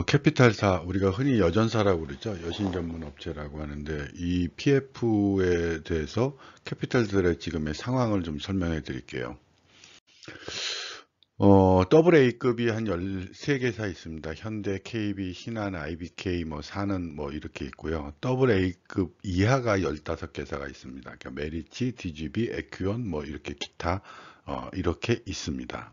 캐피탈사, 우리가 흔히 여전사라고 그러죠. 여신 전문 업체라고 하는데, 이 PF에 대해서 캐피탈들의 지금의 상황을 좀 설명해 드릴게요. 더블 A급이 한 13개사 있습니다. 현대, KB, 신한, IBK, 뭐, 사는 뭐, 이렇게 있고요. 더블 A급 이하가 15개사가 있습니다. 그러니까 메리츠, DGB, 에큐온, 뭐, 이렇게 기타, 이렇게 있습니다.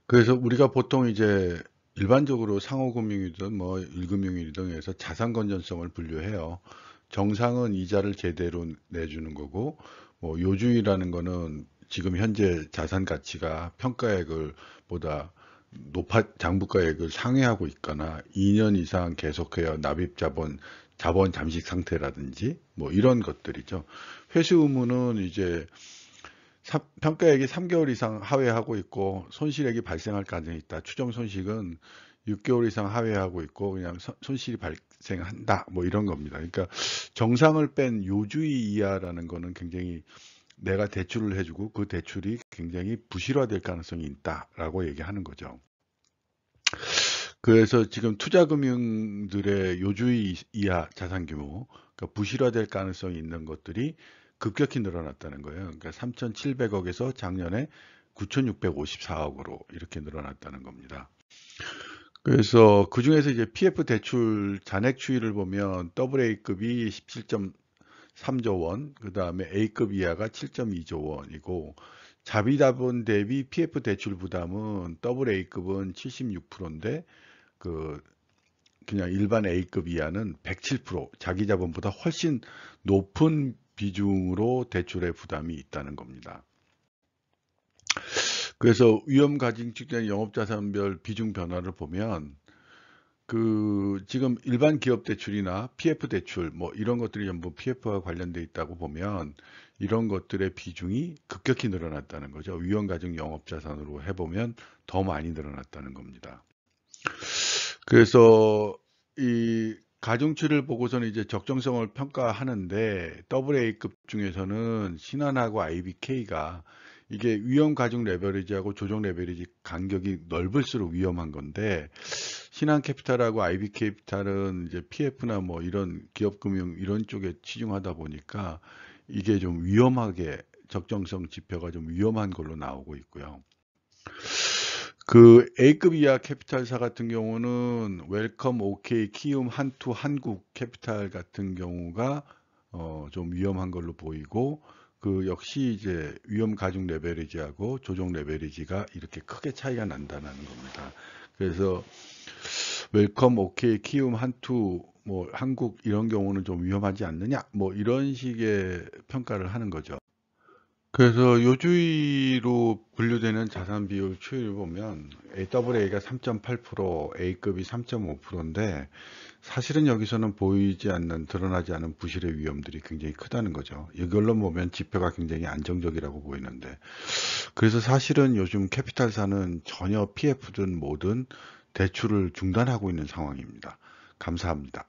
그래서 우리가 보통 이제 일반적으로 상호금융이든 뭐 일금융이든 해서 자산 건전성을 분류해요. 정상은 이자를 제대로 내주는 거고, 뭐 요주의라는 거는 지금 현재 자산 가치가 평가액을 보다 장부가액을 상회하고 있거나 2년 이상 계속해야 납입 자본 잠식 상태라든지 뭐 이런 것들이죠. 회수 의무는 이제 평가액이 3개월 이상 하회하고 있고 손실액이 발생할 가능성이 있다. 추정 손실은 6개월 이상 하회하고 있고 그냥 손실이 발생한다. 뭐 이런 겁니다. 그러니까 정상을 뺀 요주의 이하라는 거는 굉장히 내가 대출을 해주고 그 대출이 굉장히 부실화될 가능성이 있다라고 얘기하는 거죠. 그래서 지금 투자금융들의 요주의 이하 자산 규모, 그러니까 부실화될 가능성이 있는 것들이 급격히 늘어났다는 거예요. 그러니까 3,700억에서 작년에 9,654억으로 이렇게 늘어났다는 겁니다. 그래서 그 중에서 이제 PF 대출 잔액 추이를 보면 AA 급이 17.3조 원, 그 다음에 A급 이하가 7.2조 원이고, 자비자본 대비 PF 대출 부담은 AA급은 76%인데, 그 그냥 일반 A급 이하는 107%, 자기 자본보다 훨씬 높은 비중으로 대출의 부담이 있다는 겁니다. 그래서 위험 가중 측정 영업자산별 비중 변화를 보면 지금 일반 기업 대출이나 PF 대출 뭐 이런 것들이 전부 PF와 관련돼 있다고 보면 이런 것들의 비중이 급격히 늘어났다는 거죠. 위험 가중 영업자산으로 해보면 더 많이 늘어났다는 겁니다. 그래서 이 가중치를 보고서는 이제 적정성을 평가하는데 AA 급 중에서는 신한하고 IBK가 이게 위험 가중 레버리지하고 조정 레버리지 간격이 넓을수록 위험한 건데 신한 캐피탈하고 IB 캐피탈은 이제 PF나 뭐 이런 기업금융 이런 쪽에 치중하다 보니까 이게 좀 위험하게 적정성 지표가 좀 위험한 걸로 나오고 있고요. 그 A급 이하 캐피탈사 같은 경우는 웰컴, OK, 키움, 한투, 한국 캐피탈 같은 경우가 좀 위험한 걸로 보이고 그 역시 이제 위험 가중 레버리지하고 조정 레버리지가 이렇게 크게 차이가 난다는 겁니다. 그래서 웰컴, OK, 키움, 한투, 뭐 한국 이런 경우는 좀 위험하지 않느냐, 뭐 이런 식의 평가를 하는 거죠. 그래서 요주의로 분류되는 자산 비율 추이를 보면 AA가 3.8%, A급이 3.5%인데 사실은 여기서는 보이지 않는, 드러나지 않은 부실의 위험들이 굉장히 크다는 거죠. 이걸로 보면 지표가 굉장히 안정적이라고 보이는데 그래서 사실은 요즘 캐피탈사는 전혀 PF든 뭐든 대출을 중단하고 있는 상황입니다. 감사합니다.